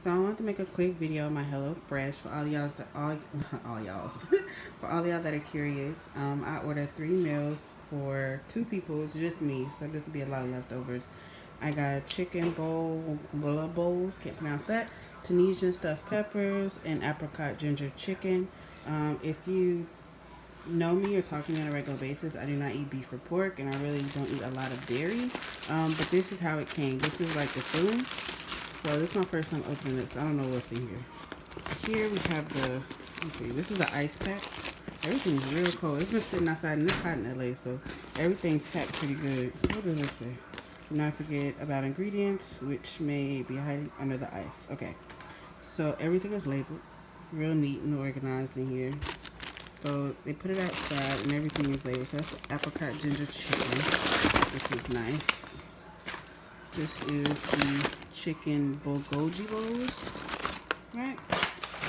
So I want to make a quick video on my HelloFresh for all y'all that all y'all's for all y'all that are curious. I ordered 3 meals for 2 people. It's just me, so this will be a lot of leftovers. I got chicken bowls, can't pronounce that, Tunisian stuffed peppers, and apricot ginger chicken. If you know me or talk to me on a regular basis, I do not eat beef or pork, and I really don't eat a lot of dairy. But this is how it came. This is like the filling. So this is my first time opening this. I don't know what's in here. So here we have the, let's see, this is the ice pack. Everything's real cold. It's been sitting outside and it's hot in LA, so everything's packed pretty good. So what does this say? Do not forget about ingredients, which may be hiding under the ice. Okay, so everything is labeled, real neat and organized in here. So they put it outside and everything is labeled. So that's the apricot ginger chicken, which is nice. This is the chicken bulgogi bowls, right?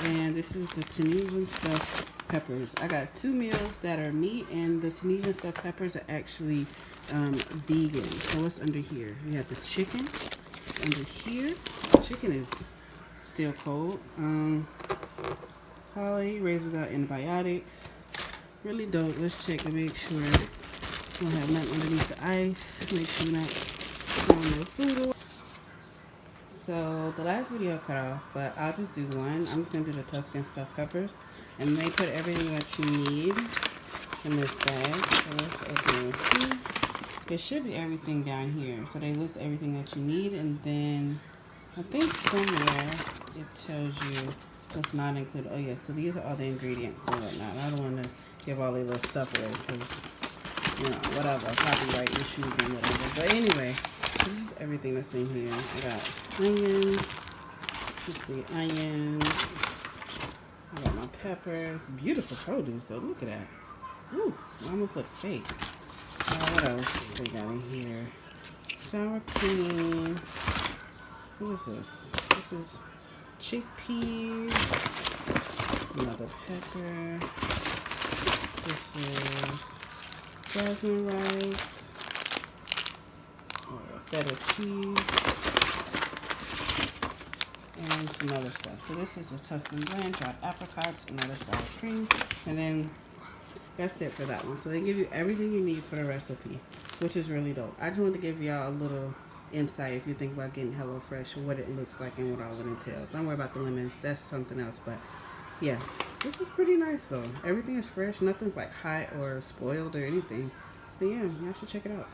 And this is the Tunisian stuffed peppers. I got 2 meals that are meat, and the Tunisian stuffed peppers are actually vegan. So what's under here? We have the chicken. It's under here. The chicken is still cold. Poly, raised without antibiotics. Really dope. Let's check to make sure we don't have nothing underneath the ice. Make sure we're not throwing no food away. So the last video cut off, but I'll just do one. I'm just gonna do the Tuscan stuffed peppers, and they put everything that you need in this bag. So let's open and see. There should be everything down here. So they list everything that you need, and then I think somewhere it tells you what's not included. Oh yeah, so these are all the ingredients and whatnot. I don't want to give all the little stuff away because, you know, whatever, copyright issues and whatever. But anyway, this is everything that's in here. I got onions. Let's see, onions. I got my peppers. Beautiful produce though. Look at that. Ooh, it almost look fake. What else we got in here? Sour cream. What is this? This is chickpeas. Another pepper. This is jasmine rice. Feta cheese. And some other stuff. So this is a Tuscan blend, dried apricots, another sour cream, and then that's it for that one. So they give you everything you need for the recipe, which is really dope. I just wanted to give y'all a little insight if you think about getting HelloFresh, what it looks like and what all it entails. Don't worry about the lemons, that's something else. But yeah, this is pretty nice though. Everything is fresh, nothing's like hot or spoiled or anything. But yeah, y'all should check it out.